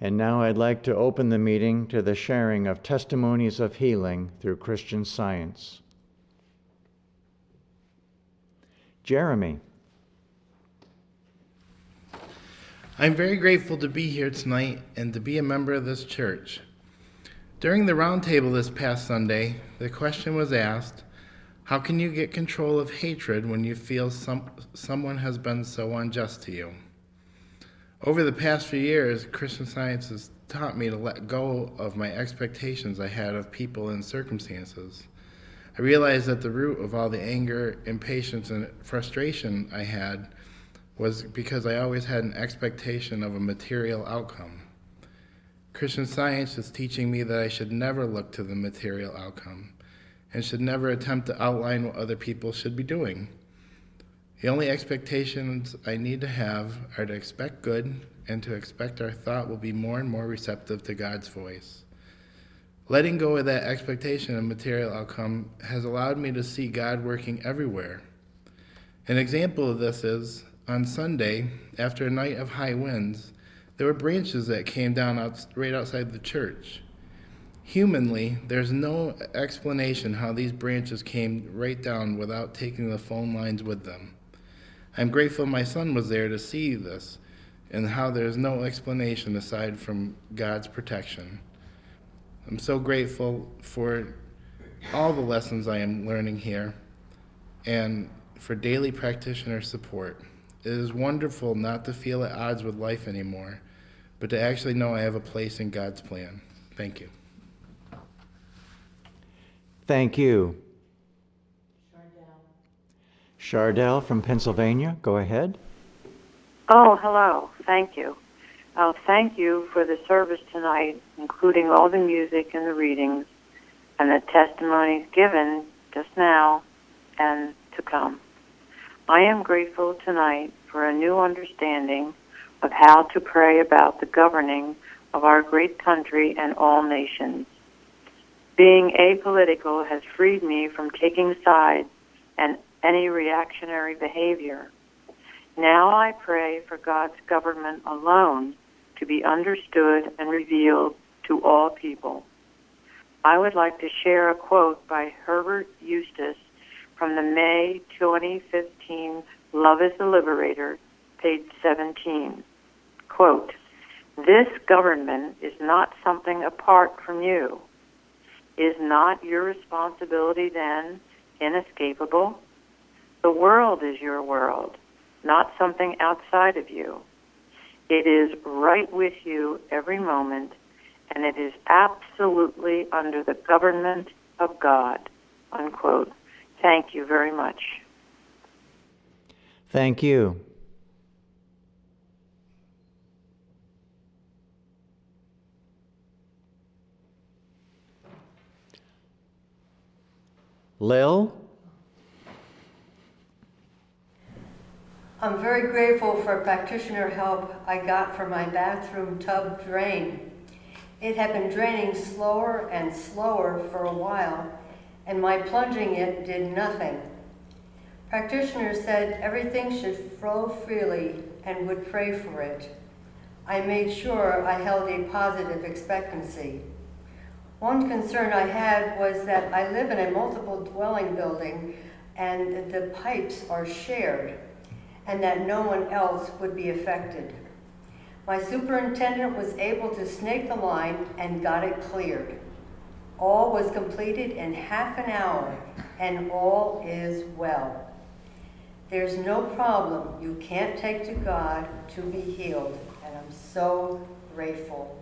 And now I'd like to open the meeting to the sharing of testimonies of healing through Christian Science. Jeremy. I'm very grateful to be here tonight and to be a member of this church. During the roundtable this past Sunday, the question was asked, how can you get control of hatred when you feel someone has been so unjust to you? Over the past few years, Christian Science has taught me to let go of my expectations I had of people and circumstances. I realized that the root of all the anger, impatience, and frustration I had was because I always had an expectation of a material outcome. Christian Science is teaching me that I should never look to the material outcome and should never attempt to outline what other people should be doing. The only expectations I need to have are to expect good and to expect our thought will be more and more receptive to God's voice. Letting go of that expectation of material outcome has allowed me to see God working everywhere. An example of this is, on Sunday, after a night of high winds, there were branches that came down right outside the church. Humanly, there's no explanation how these branches came right down without taking the phone lines with them. I'm grateful my son was there to see this and how there's no explanation aside from God's protection. I'm so grateful for all the lessons I am learning here and for daily practitioner support. It is wonderful not to feel at odds with life anymore, but to actually know I have a place in God's plan. Thank you. Thank you. Chardell from Pennsylvania, go ahead. Oh, hello. Thank you. Thank you for the service tonight, including all the music and the readings and the testimonies given just now and to come. I am grateful tonight for a new understanding of how to pray about the governing of our great country and all nations. Being apolitical has freed me from taking sides and any reactionary behavior. Now I pray for God's government alone to be understood and revealed to all people. I would like to share a quote by Herbert Eustace from the May 2015 Love is the Liberator, page 17. Quote, "This government is not something apart from you. Is not your responsibility then inescapable? The world is your world, not something outside of you. It is right with you every moment, and it is absolutely under the government of God." Unquote. Thank you very much. Thank you. Lil? I'm very grateful for practitioner help I got for my bathroom tub drain. It had been draining slower and slower for a while, and my plunging it did nothing. Practitioner said everything should flow freely and would pray for it. I made sure I held a positive expectancy. One concern I had was that I live in a multiple dwelling building and the pipes are shared, and that no one else would be affected. My superintendent was able to snake the line and got it cleared. All was completed in half an hour, and all is well. There's no problem you can't take to God to be healed, and I'm so grateful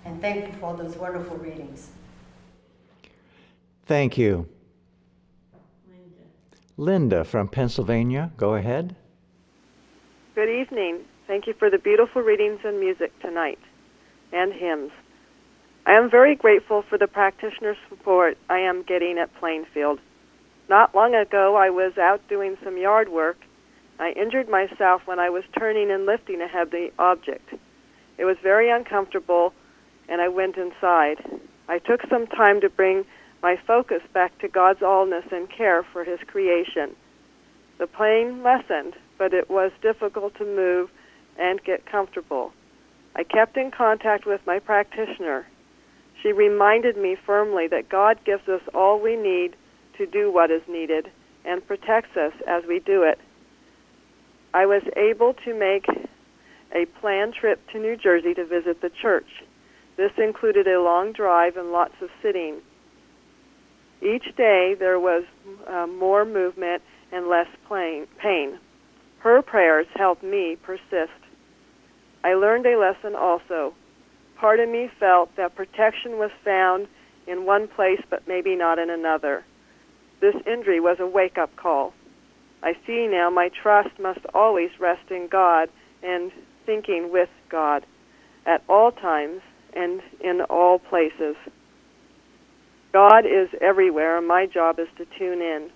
and thankful for all those wonderful readings. Thank you. Linda from Pennsylvania, go ahead. Good evening. Thank you for the beautiful readings and music tonight, and hymns. I am very grateful for the practitioner support I am getting at Plainfield. Not long ago, I was out doing some yard work. I injured myself when I was turning and lifting a heavy object. It was very uncomfortable, and I went inside. I took some time to bring my focus back to God's allness and care for His creation. The pain lessened, but it was difficult to move and get comfortable. I kept in contact with my practitioner. She reminded me firmly that God gives us all we need to do what is needed and protects us as we do it. I was able to make a planned trip to New Jersey to visit the church. This included a long drive and lots of sitting. Each day there was more movement and less pain. Her prayers helped me persist. I learned a lesson also. Part of me felt that protection was found in one place but maybe not in another. This injury was a wake-up call. I see now my trust must always rest in God and thinking with God at all times and in all places. God is everywhere, and my job is to tune in.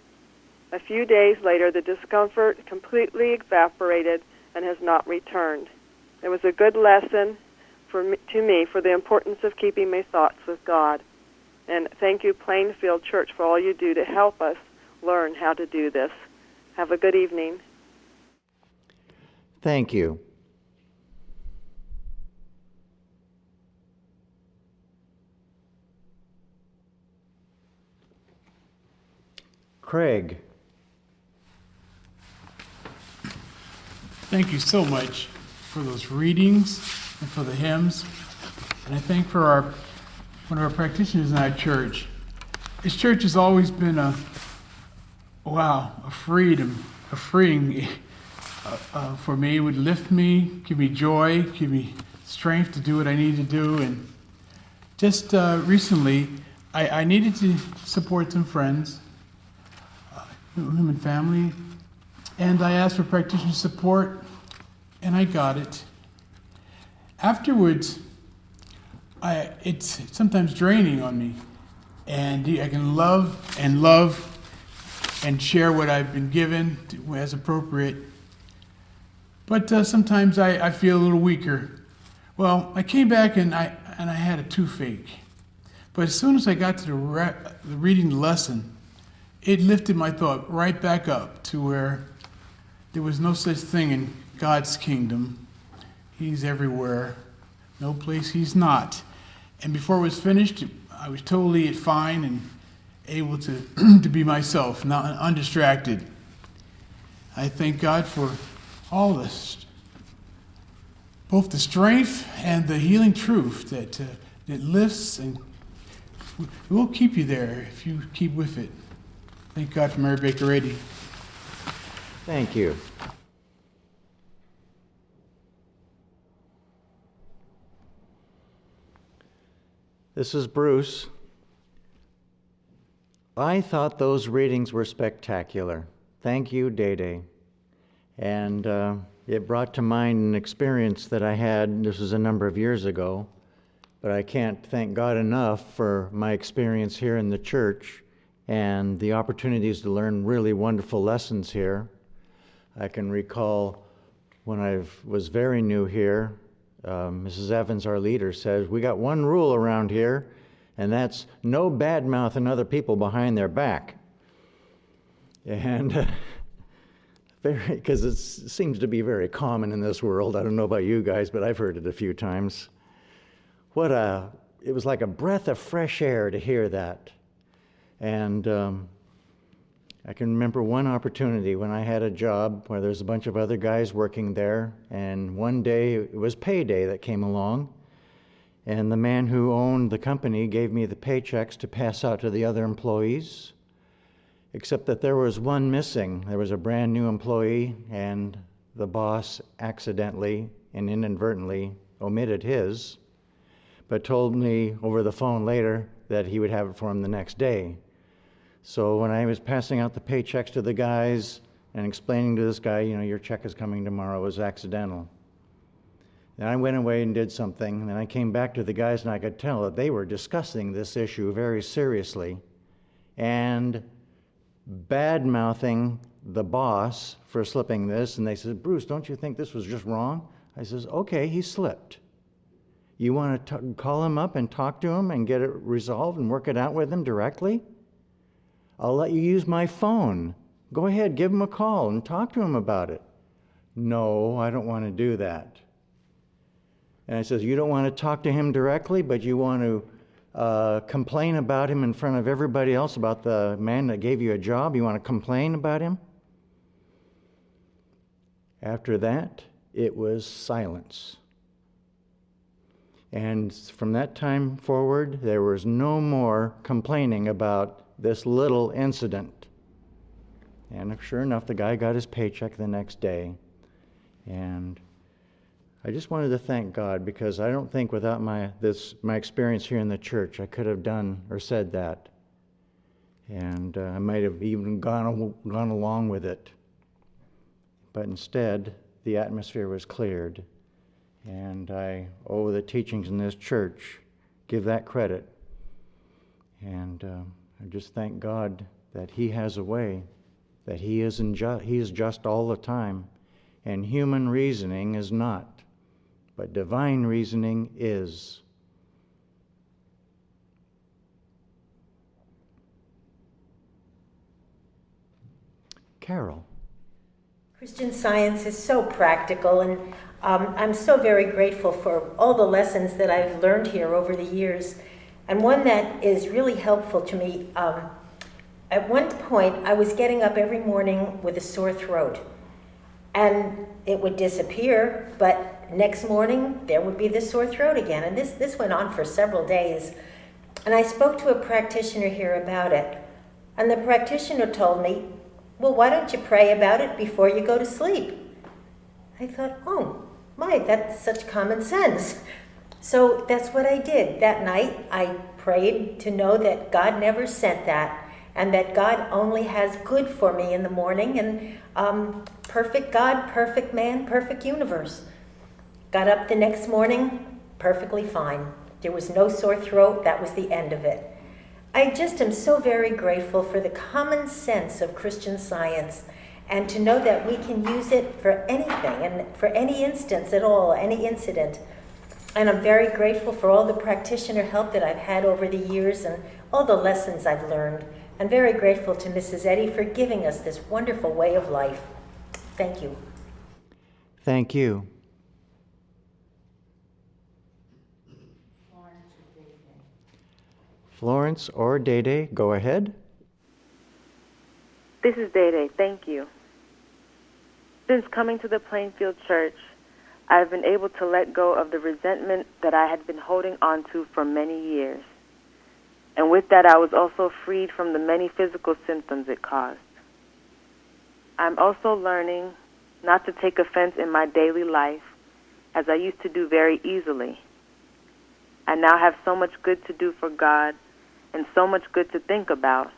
A few days later, the discomfort completely evaporated and has not returned. It was a good lesson to me for the importance of keeping my thoughts with God. And thank you, Plainfield Church, for all you do to help us learn how to do this. Have a good evening. Thank you. Craig. Thank you so much for those readings and for the hymns. And I thank for one of our practitioners in our church. This church has always been a freeing for me. It would lift me, give me joy, give me strength to do what I need to do. And just recently, I needed to support some friends, human family, and I asked for practitioner support, and I got it. Afterwards, it's sometimes draining on me, and I can love and share what I've been given as appropriate. But sometimes I feel a little weaker. Well, I came back and I had a toothache. But as soon as I got to the reading the lesson, it lifted my thought right back up to where there was no such thing in God's kingdom. He's everywhere. No place He's not. And before it was finished, I was totally fine and able to to be myself, not undistracted. I thank God for all this, both the strength and the healing truth that lifts, and it will keep you there if you keep with it. Thank God for Mary Baker Eddy. Thank you. This is Bruce. I thought those readings were spectacular. Thank you, Day. And it brought to mind an experience that I had, this was a number of years ago, but I can't thank God enough for my experience here in the church and the opportunities to learn really wonderful lessons here. I can recall when I was very new here, Mrs. Evans, our leader, says, we got one rule around here, and that's no bad-mouthing other people behind their back. And because it seems to be very common in this world. I don't know about you guys, but I've heard it a few times. It was like a breath of fresh air to hear that. And I can remember one opportunity when I had a job where there's a bunch of other guys working there, and one day it was payday that came along, and the man who owned the company gave me the paychecks to pass out to the other employees, except that there was one missing. There was a brand new employee, and the boss accidentally and inadvertently omitted his, but told me over the phone later that he would have it for him the next day. So when I was passing out the paychecks to the guys and explaining to this guy, your check is coming tomorrow, it was accidental. Then I went away and did something, and then I came back to the guys, and I could tell that they were discussing this issue very seriously and bad-mouthing the boss for slipping this. And they said, Bruce, don't you think this was just wrong? I says, okay, he slipped. You want to call him up and talk to him and get it resolved and work it out with him directly? I'll let you use my phone. Go ahead, give him a call and talk to him about it. No, I don't want to do that. And I says, you don't want to talk to him directly, but you want to complain about him in front of everybody else, about the man that gave you a job? You want to complain about him? After that, it was silence. And from that time forward, there was no more complaining about this little incident. And sure enough, the guy got his paycheck the next day. And I just wanted to thank God, because I don't think without my experience here in the church, I could have done or said that. And I might have even gone along with it. But instead, the atmosphere was cleared. And I owe the teachings in this church, give that credit. And I just thank God that He has a way, that He is just all the time, and human reasoning is not, but divine reasoning is. Carol. Christian Science is so practical, and I'm so very grateful for all the lessons that I've learned here over the years. And one that is really helpful to me, at one point I was getting up every morning with a sore throat. And it would disappear, but next morning there would be the sore throat again. And this went on for several days. And I spoke to a practitioner here about it. And the practitioner told me, well, why don't you pray about it before you go to sleep? I thought, oh, my, that's such common sense. So that's what I did. That night, I prayed to know that God never sent that, and that God only has good for me in the morning, and perfect God, perfect man, perfect universe. Got up the next morning, perfectly fine. There was no sore throat. That was the end of it. I just am so very grateful for the common sense of Christian Science, and to know that we can use it for anything and for any instance at all, any incident. And I'm very grateful for all the practitioner help that I've had over the years and all the lessons I've learned. I'm very grateful to Mrs. Eddy for giving us this wonderful way of life. Thank you. Thank you. Florence or Dede, go ahead. This is Dede. Thank you. Since coming to the Plainfield Church, I've been able to let go of the resentment that I had been holding on to for many years. And with that, I was also freed from the many physical symptoms it caused. I'm also learning not to take offense in my daily life, as I used to do very easily. I now have so much good to do for God and so much good to think about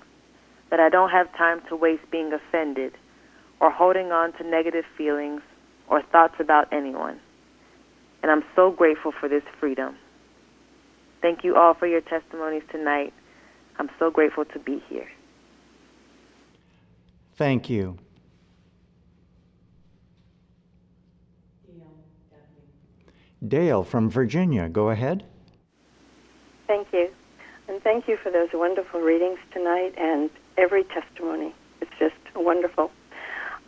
that I don't have time to waste being offended or holding on to negative feelings or thoughts about anyone. And I'm so grateful for this freedom. Thank you all for your testimonies tonight. I'm so grateful to be here. Thank you. Dale from Virginia, go ahead. Thank you. And thank you for those wonderful readings tonight and every testimony. It's just wonderful.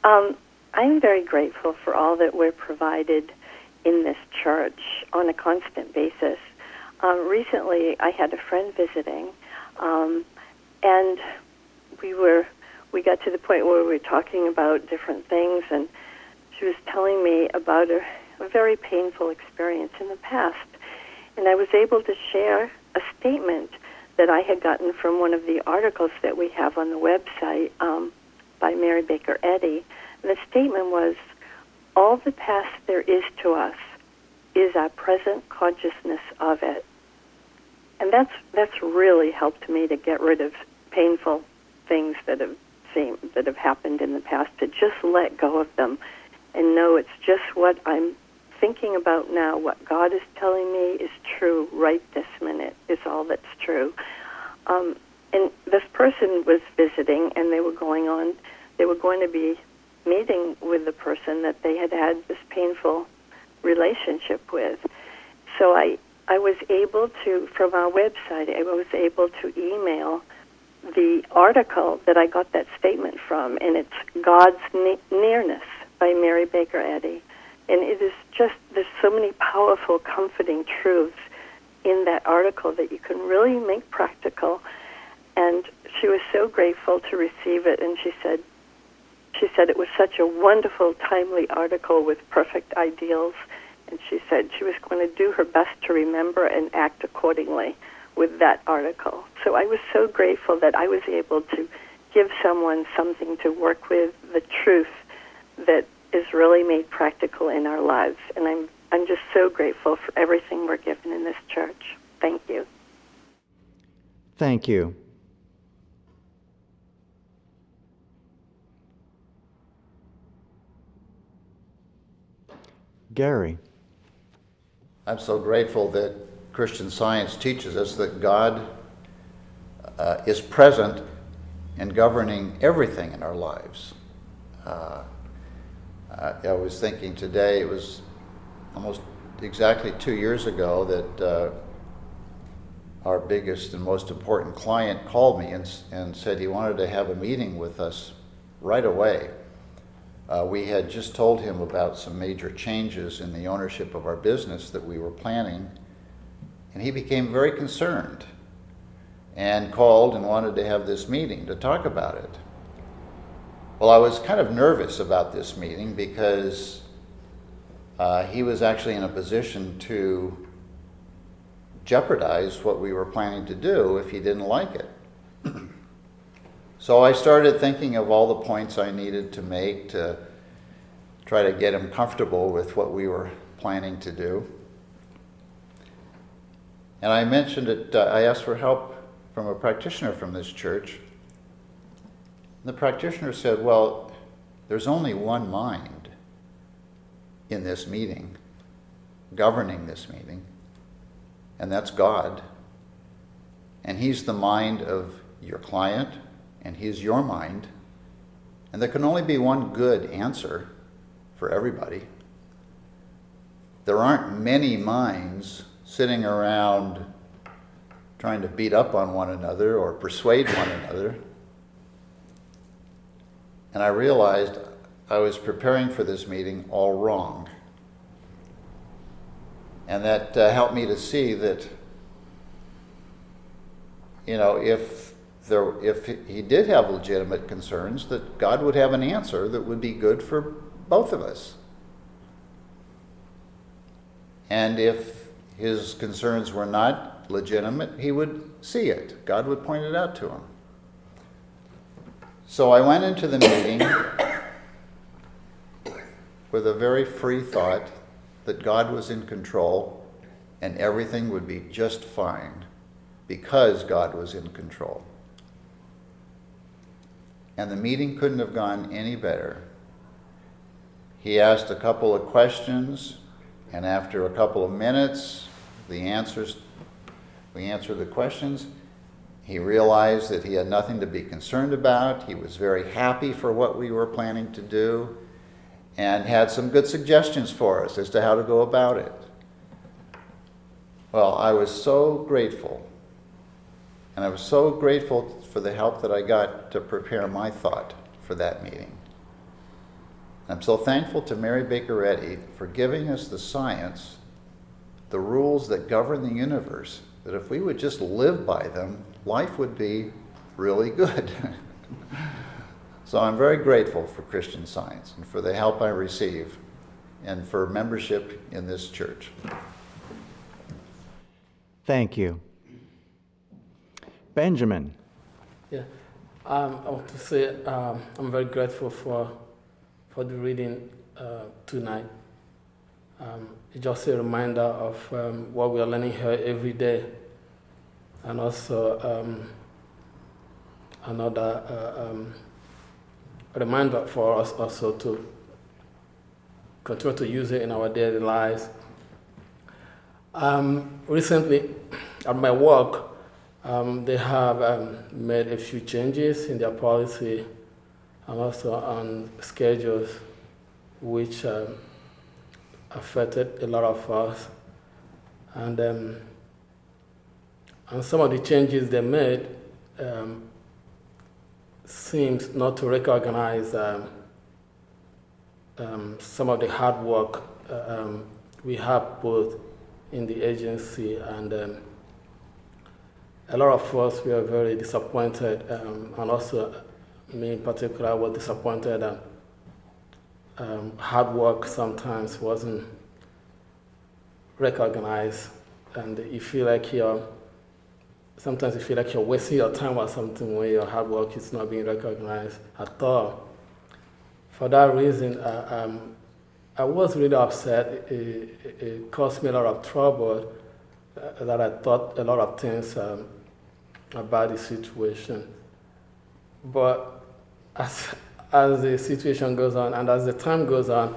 I'm very grateful for all that we're provided in this church on a constant basis. Recently, I had a friend visiting, and we got to the point where we were talking about different things, and she was telling me about a very painful experience in the past. And I was able to share a statement that I had gotten from one of the articles that we have on the website by Mary Baker Eddy. And the statement was, all the past there is to us is our present consciousness of it. And that's really helped me to get rid of painful things that have happened in the past, to just let go of them and know it's just what I'm thinking about now, what God is telling me is true right this minute, is all that's true. And this person was visiting, and they were going to be meeting with the person that they had had this painful relationship with. So I was able to, from our website, I was able to email the article that I got that statement from, and it's God's Nearness by Mary Baker Eddy. And it is just, there's so many powerful, comforting truths in that article that you can really make practical. And she was so grateful to receive it, and she said it was such a wonderful, timely article with perfect ideals, and she said she was going to do her best to remember and act accordingly with that article. So I was so grateful that I was able to give someone something to work with, the truth that is really made practical in our lives. And I'm just so grateful for everything we're given in this church. Thank you. Thank you. Gary. I'm so grateful that Christian Science teaches us that God is present and governing everything in our lives. I was thinking today, it was almost exactly 2 years ago that our biggest and most important client called me and said he wanted to have a meeting with us right away. We had just told him about some major changes in the ownership of our business that we were planning, and he became very concerned and called and wanted to have this meeting to talk about it. Well, I was kind of nervous about this meeting because he was actually in a position to jeopardize what we were planning to do if he didn't like it. So I started thinking of all the points I needed to make to try to get him comfortable with what we were planning to do. And I mentioned it, I asked for help from a practitioner from this church. The practitioner said, well, there's only one mind in this meeting, governing this meeting, and that's God. And he's the mind of your client, and he's your mind. And there can only be one good answer for everybody. There aren't many minds sitting around trying to beat up on one another or persuade one another. And I realized I was preparing for this meeting all wrong. And that helped me to see that, you know, if he did have legitimate concerns, that God would have an answer that would be good for both of us. And if his concerns were not legitimate, he would see it. God would point it out to him. So I went into the meeting with a very free thought that God was in control and everything would be just fine because God was in control. And the meeting couldn't have gone any better. He asked a couple of questions, and after a couple of minutes, we answered the questions. He realized that he had nothing to be concerned about. He was very happy for what we were planning to do and had some good suggestions for us as to how to go about it. Well, I was so grateful. And I was so grateful for the help that I got to prepare my thought for that meeting. I'm so thankful to Mary Baker-Eddy for giving us the science, the rules that govern the universe, that if we would just live by them, life would be really good. So I'm very grateful for Christian Science and for the help I receive and for membership in this church. Thank you. Benjamin. Yeah, I want to say I'm very grateful for the reading tonight. It's just a reminder of what we are learning here every day, and also another reminder for us also to continue to use it in our daily lives. Recently, at my work, they have made a few changes in their policy and also on schedules, which affected a lot of us. And some of the changes they made seems not to recognize some of the hard work we have both in the agency, and a lot of us were very disappointed, and also me in particular was disappointed that hard work sometimes wasn't recognized, and sometimes you feel like you're wasting your time or something when your hard work is not being recognized at all. For that reason, I was really upset. It caused me a lot of trouble, that I thought a lot of things about the situation. But as the situation goes on and as the time goes on,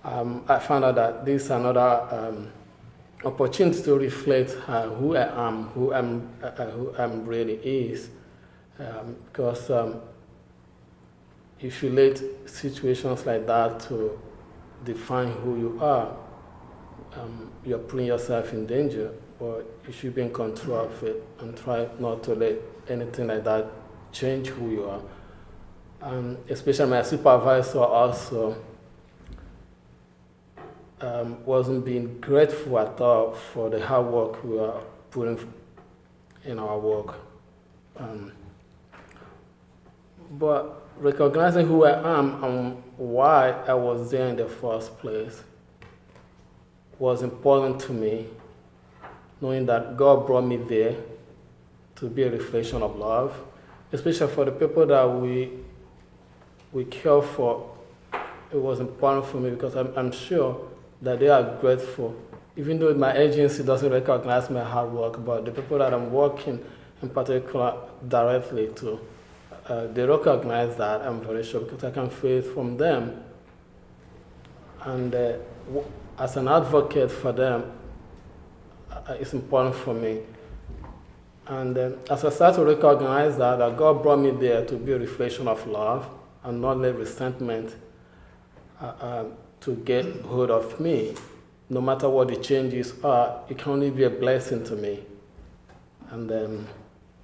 I found out that this is another opportunity to reflect who I am, who I'm really is. Because if you let situations like that to define who you are, you're putting yourself in danger. But you should be in control of it and try not to let anything like that change who you are. Especially my supervisor also wasn't being grateful at all for the hard work we were putting in our work. But recognizing who I am and why I was there in the first place was important to me, knowing that God brought me there to be a reflection of love, especially for the people that we care for. It was important for me because I'm sure that they are grateful, even though my agency doesn't recognize my hard work, but the people that I'm working in particular directly to, they recognize that, I'm very sure, because I can feel it from them. And as an advocate for them, it's important for me. And as I start to recognize that God brought me there to be a reflection of love and not let resentment to get hold of me, no matter what the changes are, it can only be a blessing to me. And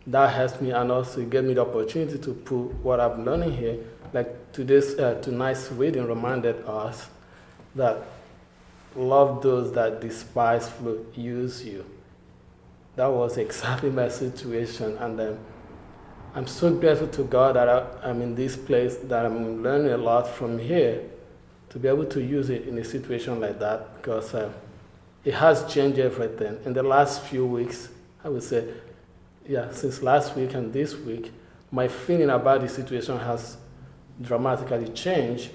that helps me, and also it gave me the opportunity to put what I'm learning here. Like tonight's reading reminded us that love those that despisefully use you. That was exactly my situation, and I'm so grateful to God that I'm in this place, that I'm learning a lot from here, to be able to use it in a situation like that, because it has changed everything. In the last few weeks, I would say, since last week and this week, my feeling about the situation has dramatically changed.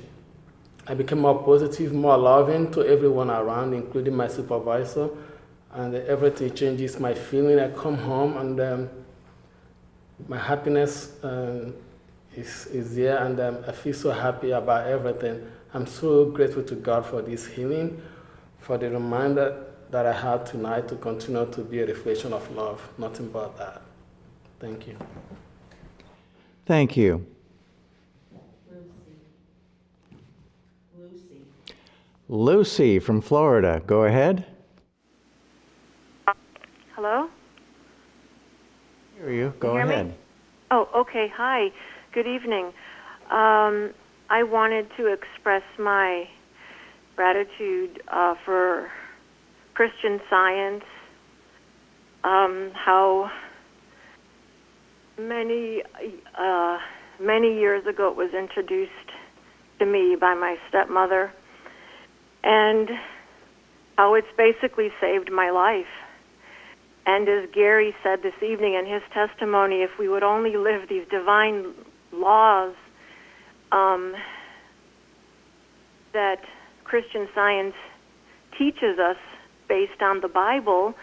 I became more positive, more loving to everyone around, including my supervisor, and everything changes my feeling. I come home and my happiness is there, and I feel so happy about everything. I'm so grateful to God for this healing, for the reminder that I had tonight to continue to be a reflection of love. Nothing but that. Thank you. Thank you. Lucy from Florida, go ahead. Hello? Hear you. Go hear ahead. Me? Oh, okay. Hi. Good evening. I wanted to express my gratitude for Christian Science, how many years ago it was introduced to me by my stepmother, and how it's basically saved my life. And as Gary said this evening in his testimony, if we would only live these divine laws that Christian Science teaches us based on the Bible,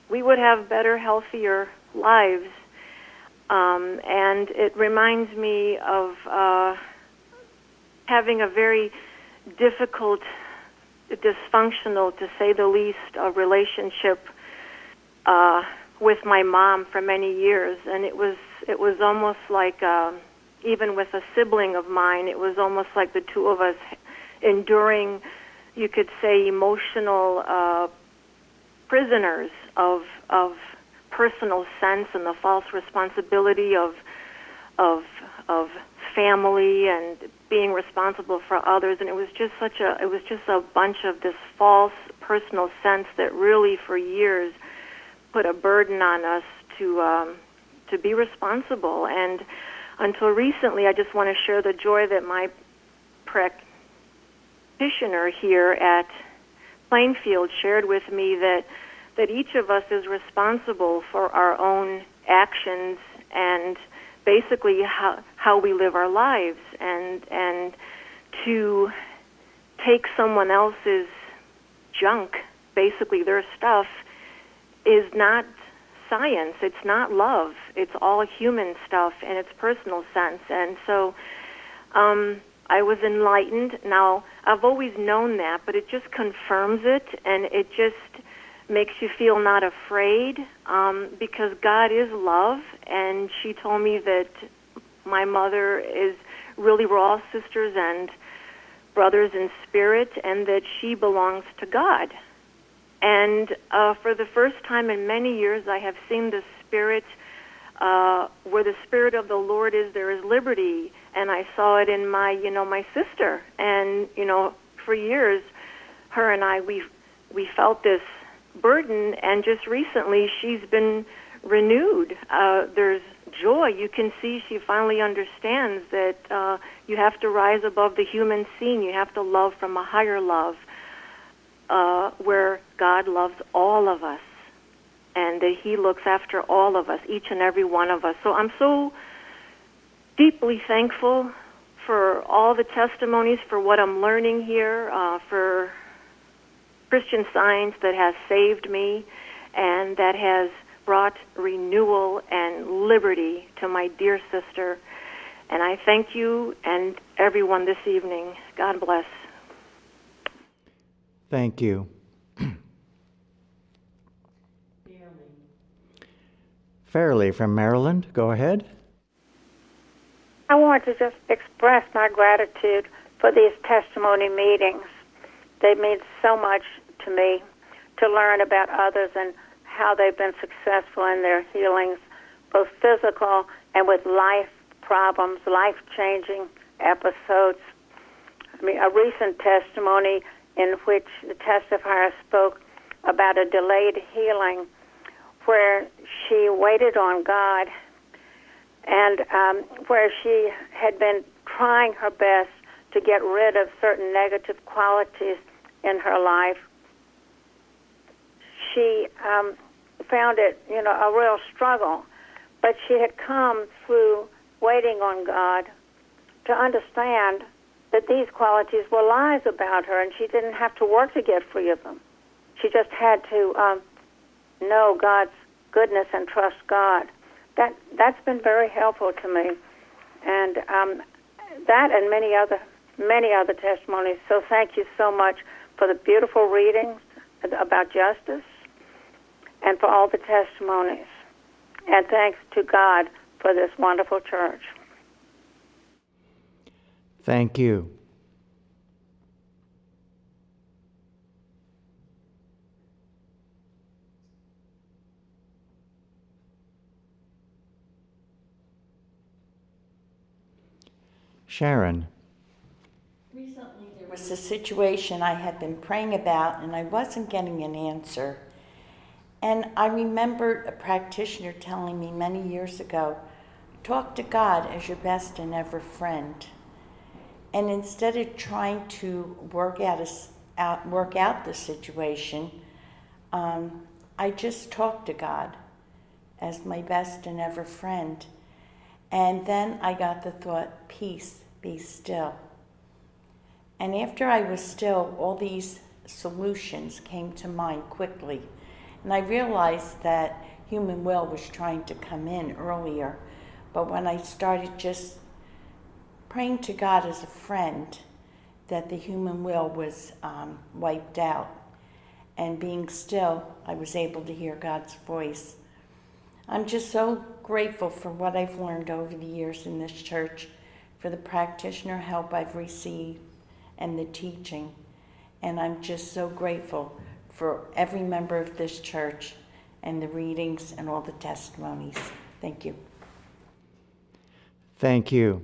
we would have better, healthier lives. And it reminds me of having a very difficult, dysfunctional, to say the least, relationship with my mom for many years, and it was almost like, even with a sibling of mine, it was almost like the two of us enduring, you could say, emotional prisoners of personal sense and the false responsibility of family and being responsible for others, and it was just a bunch of this false personal sense that really for years put a burden on us to be responsible. And until recently, I just want to share the joy that my practitioner here at Plainfield shared with me, that each of us is responsible for our own actions and basically how we live our lives, and to take someone else's junk, basically their stuff, is not science. It's not love. It's all human stuff in its personal sense. And so I was enlightened. Now, I've always known that, but it just confirms it, and it just makes you feel not afraid, because God is love, and she told me that my mother we're all sisters and brothers in spirit, and that she belongs to God. And for the first time in many years, I have seen the Spirit, where the Spirit of the Lord is, there is liberty. And I saw it in my sister. And, for years, her and I, we felt this burden, and just recently she's been renewed. There's joy. You can see she finally understands that you have to rise above the human scene. You have to love from a higher love, where God loves all of us, and that He looks after all of us, each and every one of us. So I'm so deeply thankful for all the testimonies, for what I'm learning here, for Christian Science that has saved me and that has brought renewal and liberty to my dear sister. And I thank you and everyone this evening. God bless. Thank you. Fairley from Maryland, go ahead. I want to just express my gratitude for these testimony meetings. They mean so much to me, to learn about others and how they've been successful in their healings, both physical and with life problems, life-changing episodes. I mean, a recent testimony in which the testifier spoke about a delayed healing where she waited on God, and where she had been trying her best to get rid of certain negative qualities in her life. She found it, a real struggle, but she had come through waiting on God to understand that these qualities were lies about her, and she didn't have to work to get free of them. She just had to know God's goodness and trust God. That's been very helpful to me, and that and many other testimonies. So thank you so much for the beautiful readings about justice and for all the testimonies. And thanks to God for this wonderful church. Thank you. Sharon. Recently there was a situation I had been praying about and I wasn't getting an answer. And I remembered a practitioner telling me many years ago, talk to God as your best and ever friend. And instead of trying to work out the situation, I just talked to God as my best and ever friend. And then I got the thought, peace, be still. And after I was still, all these solutions came to mind quickly. And I realized that human will was trying to come in earlier. But when I started just praying to God as a friend, that the human will was wiped out. And being still, I was able to hear God's voice. I'm just so grateful for what I've learned over the years in this church, for the practitioner help I've received and the teaching. And I'm just so grateful for every member of this church and the readings and all the testimonies. Thank you. Thank you.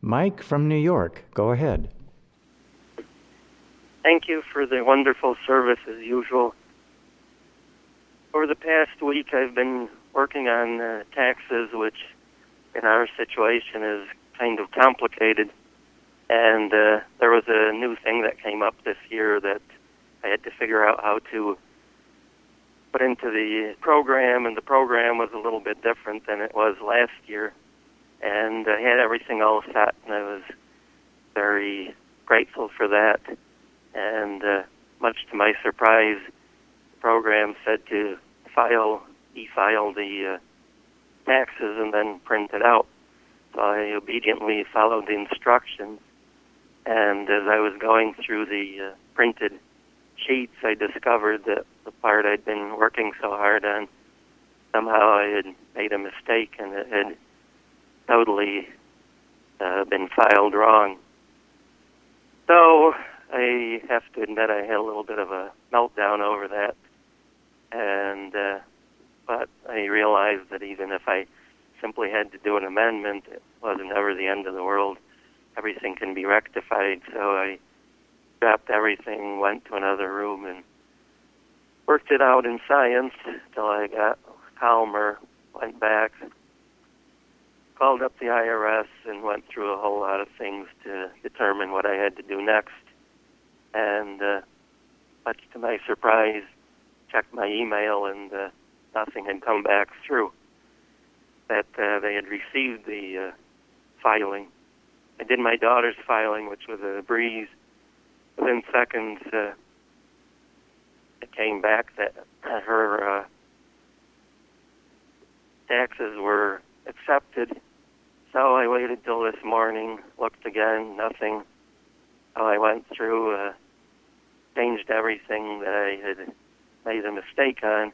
Mike from New York, go ahead. Thank you for the wonderful service as usual. Over the past week, I've been working on taxes, which in our situation is kind of complicated. And there was a new thing that came up this year that I had to figure out how to put into the program, and the program was a little bit different than it was last year. And I had everything all set, and I was very grateful for that. And much to my surprise, the program said to e-file the taxes and then print it out. So I obediently followed the instructions. And as I was going through the printed sheets, I discovered that the part I'd been working so hard on, somehow I had made a mistake, and it had totally been filed wrong. So I have to admit I had a little bit of a meltdown over that, and but I realized that even if I simply had to do an amendment, it wasn't ever the end of the world. Everything can be rectified, so I dropped everything, went to another room, and worked it out in science till I got calmer, went back, called up the IRS, and went through a whole lot of things to determine what I had to do next. And much to my surprise, checked my email, and nothing had come back through, that they had received the filing. I did my daughter's filing, which was a breeze. Within seconds, it came back that her taxes were accepted. So I waited till this morning, looked again, nothing. So I went through, changed everything that I had made a mistake on,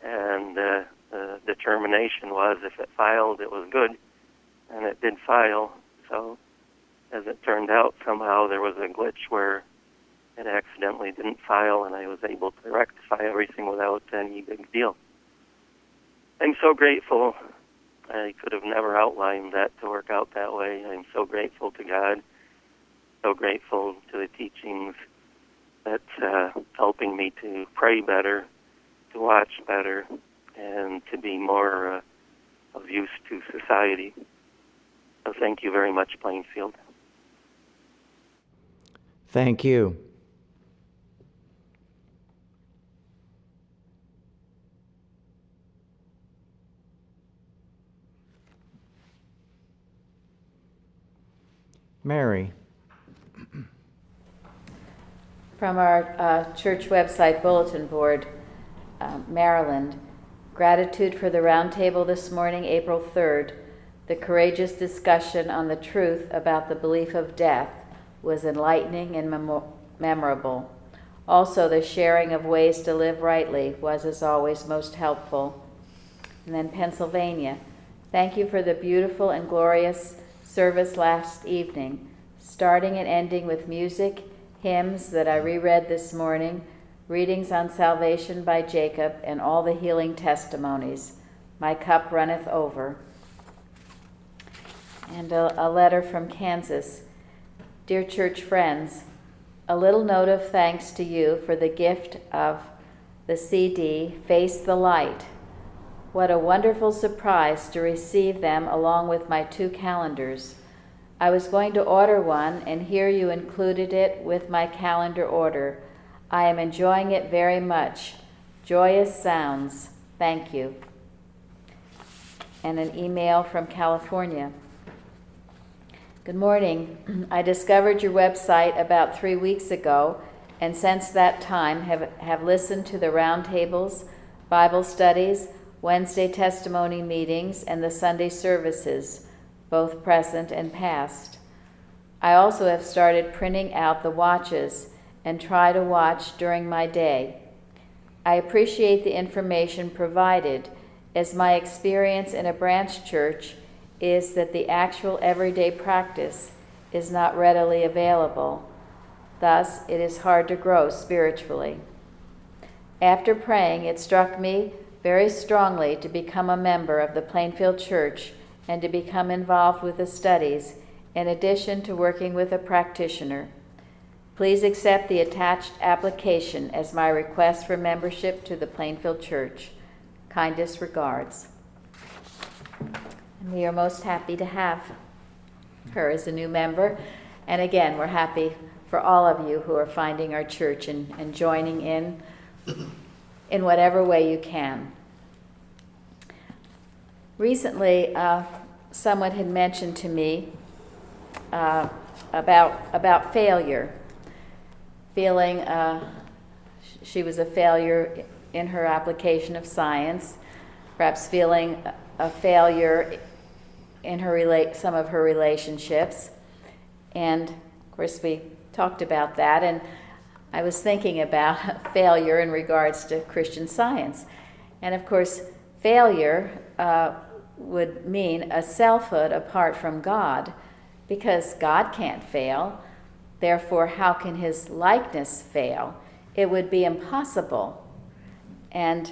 and the determination was if it filed, it was good, and it did file. So as it turned out, somehow there was a glitch where it accidentally didn't file, and I was able to rectify everything without any big deal. I'm so grateful. I could have never outlined that to work out that way. I'm so grateful to God, so grateful to the teachings that's helping me to pray better, to watch better, and to be more of use to society. So thank you very much, Plainfield. Thank you. Mary. From our church website bulletin board, Maryland. Gratitude for the roundtable this morning, April 3rd. The courageous discussion on the truth about the belief of death was enlightening and memorable. Also, the sharing of ways to live rightly was, as always, most helpful. And then Pennsylvania. Thank you for the beautiful and glorious service last evening, starting and ending with music, hymns that I reread this morning, readings on salvation by Jacob, and all the healing testimonies. My cup runneth over. And a letter from Kansas. Dear church friends, a little note of thanks to you for the gift of the CD, Face the Light. What a wonderful surprise to receive them along with my 2 calendars. I was going to order one, and here you included it with my calendar order. I am enjoying it very much. Joyous sounds. Thank you. And an email from California. Good morning. I discovered your website about 3 weeks ago, and since that time have listened to the roundtables, Bible studies, Wednesday testimony meetings, and the Sunday services, both present and past. I also have started printing out the watches and try to watch during my day. I appreciate the information provided, as my experience in a branch church is that the actual everyday practice is not readily available. Thus, it is hard to grow spiritually. After praying, it struck me very strongly to become a member of the Plainfield Church and to become involved with the studies, in addition to working with a practitioner. Please accept the attached application as my request for membership to the Plainfield Church. Kindest regards. And we are most happy to have her as a new member. And again, we're happy for all of you who are finding our church and joining in whatever way you can. Recently, someone had mentioned to me about failure, feeling she was a failure in her application of science, perhaps feeling a failure in some of her relationships. And of course we talked about that, and I was thinking about failure in regards to Christian Science. And of course failure would mean a selfhood apart from God, because God can't fail. Therefore, how can his likeness fail? It would be impossible. And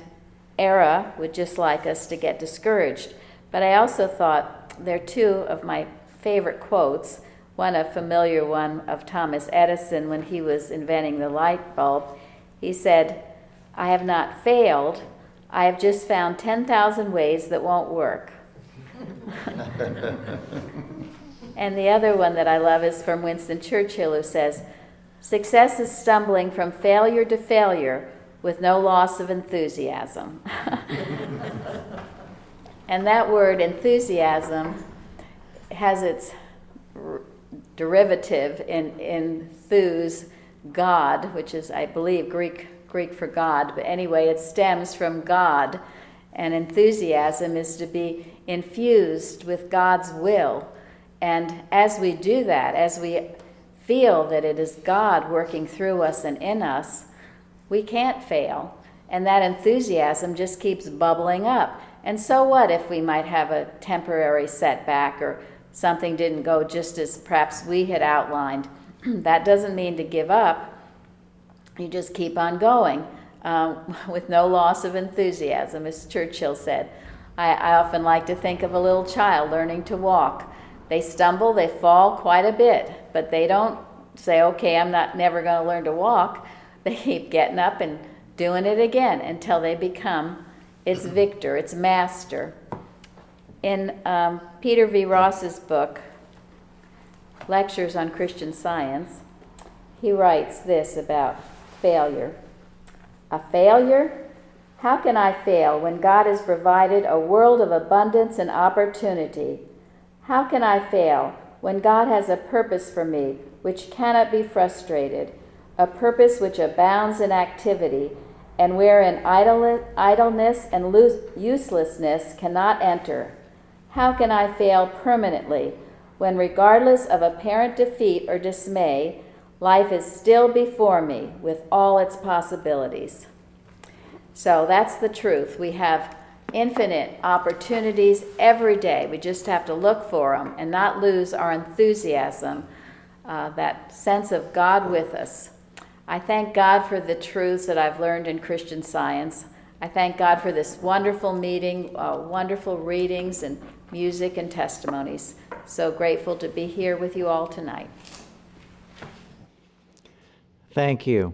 Era would just like us to get discouraged. But I also thought there are two of my favorite quotes. One, a familiar one of Thomas Edison when he was inventing the light bulb. He said, "I have not failed. I have just found 10,000 ways that won't work." And the other one that I love is from Winston Churchill, who says, "Success is stumbling from failure to failure with no loss of enthusiasm." And that word enthusiasm has its derivative in thus, God, which is, I believe, Greek for God. But anyway, it stems from God. And enthusiasm is to be infused with God's will. And as we do that, as we feel that it is God working through us and in us, we can't fail. And that enthusiasm just keeps bubbling up. And so what if we might have a temporary setback or something didn't go just as perhaps we had outlined? That doesn't mean to give up. You just keep on going with no loss of enthusiasm, as Churchill said. I often like to think of a little child learning to walk. They stumble, they fall quite a bit, but they don't say, okay, I'm never going to learn to walk. They keep getting up and doing it again until they become its victor, its master. In Peter V. Ross's book, Lectures on Christian Science, he writes this about failure. "A failure? How can I fail when God has provided a world of abundance and opportunity? How can I fail when God has a purpose for me which cannot be frustrated, a purpose which abounds in activity, and wherein idleness and uselessness cannot enter? How can I fail permanently when, regardless of apparent defeat or dismay, life is still before me with all its possibilities?" So that's the truth. We have infinite opportunities every day. We just have to look for them and not lose our enthusiasm, that sense of God with us. I thank God for the truths that I've learned in Christian Science. I thank God for this wonderful meeting, wonderful readings and music and testimonies. So grateful to be here with you all tonight. Thank you.